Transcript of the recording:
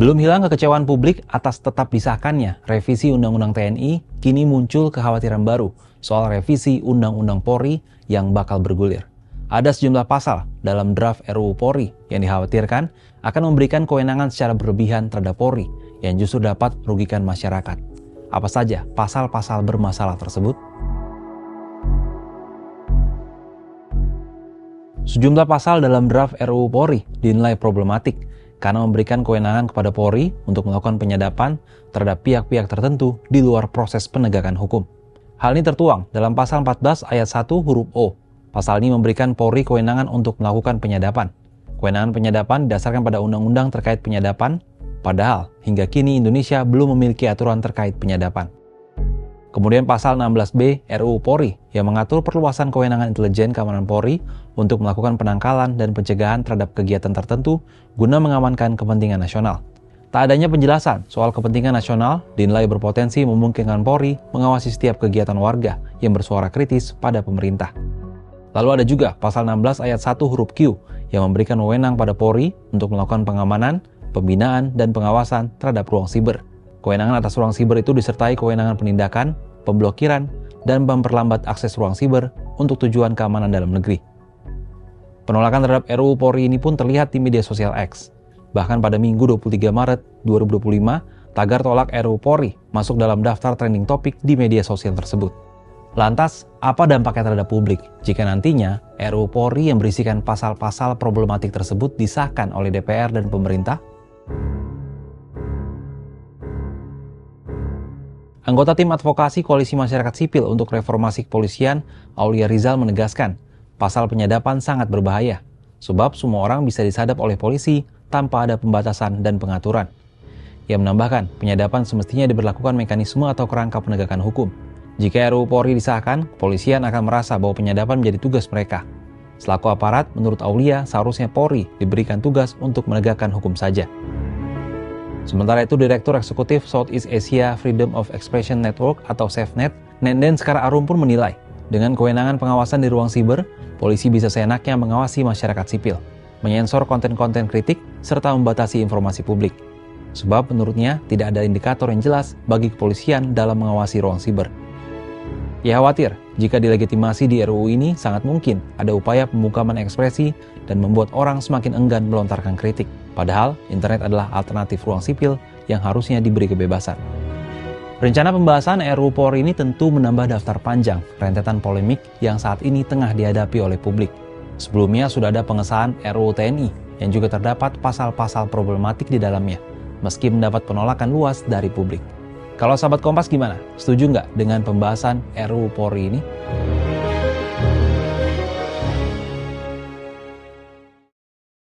Belum hilang kekecewaan publik atas tetap disahkannya revisi Undang-Undang TNI, kini muncul kekhawatiran baru soal revisi Undang-Undang Polri yang bakal bergulir. Ada sejumlah pasal dalam draft RUU Polri yang dikhawatirkan akan memberikan kewenangan secara berlebihan terhadap Polri yang justru dapat merugikan masyarakat. Apa saja pasal-pasal bermasalah tersebut? Sejumlah pasal dalam draft RUU Polri dinilai problematik karena memberikan kewenangan kepada Polri untuk melakukan penyadapan terhadap pihak-pihak tertentu di luar proses penegakan hukum. Hal ini tertuang dalam pasal 14 ayat 1 huruf O. Pasal ini memberikan Polri kewenangan untuk melakukan penyadapan. Kewenangan penyadapan didasarkan pada undang-undang terkait penyadapan, padahal hingga kini Indonesia belum memiliki aturan terkait penyadapan. Kemudian pasal 16B RUU Polri yang mengatur perluasan kewenangan intelijen keamanan Polri untuk melakukan penangkalan dan pencegahan terhadap kegiatan tertentu guna mengamankan kepentingan nasional. Tak adanya penjelasan soal kepentingan nasional dinilai berpotensi memungkinkan Polri mengawasi setiap kegiatan warga yang bersuara kritis pada pemerintah. Lalu ada juga pasal 16 ayat 1 huruf Q yang memberikan wewenang pada Polri untuk melakukan pengamanan, pembinaan, dan pengawasan terhadap ruang siber. Kewenangan atas ruang siber itu disertai kewenangan penindakan, pemblokiran, dan memperlambat akses ruang siber untuk tujuan keamanan dalam negeri. Penolakan terhadap RUU Polri ini pun terlihat di media sosial X. Bahkan pada Minggu 23 Maret 2025, tagar tolak RUU Polri masuk dalam daftar trending topik di media sosial tersebut. Lantas, apa dampaknya terhadap publik jika nantinya RUU Polri yang berisikan pasal-pasal problematik tersebut disahkan oleh DPR dan pemerintah? Anggota tim advokasi Koalisi Masyarakat Sipil untuk Reformasi Kepolisian, Aulia Rizal menegaskan, pasal penyadapan sangat berbahaya, sebab semua orang bisa disadap oleh polisi tanpa ada pembatasan dan pengaturan. Ia menambahkan, penyadapan semestinya diberlakukan mekanisme atau kerangka penegakan hukum. Jika RUU Polri disahkan, kepolisian akan merasa bahwa penyadapan menjadi tugas mereka. Selaku aparat, menurut Aulia, seharusnya Polri diberikan tugas untuk menegakkan hukum saja. Sementara itu, Direktur Eksekutif Southeast Asia Freedom of Expression Network atau SafeNet, Nenden Sekar Arum pun menilai, dengan kewenangan pengawasan di ruang siber, polisi bisa seenaknya mengawasi masyarakat sipil, menyensor konten-konten kritik, serta membatasi informasi publik. Sebab menurutnya tidak ada indikator yang jelas bagi kepolisian dalam mengawasi ruang siber. Ia khawatir, jika dilegitimasi di RUU ini sangat mungkin ada upaya pembungkaman ekspresi dan membuat orang semakin enggan melontarkan kritik. Padahal, internet adalah alternatif ruang sipil yang harusnya diberi kebebasan. Rencana pembahasan RUU Polri ini tentu menambah daftar panjang rentetan polemik yang saat ini tengah dihadapi oleh publik. Sebelumnya sudah ada pengesahan RUU TNI yang juga terdapat pasal-pasal problematik di dalamnya, meski mendapat penolakan luas dari publik. Kalau sahabat Kompas gimana? Setuju nggak dengan pembahasan RUU Polri ini?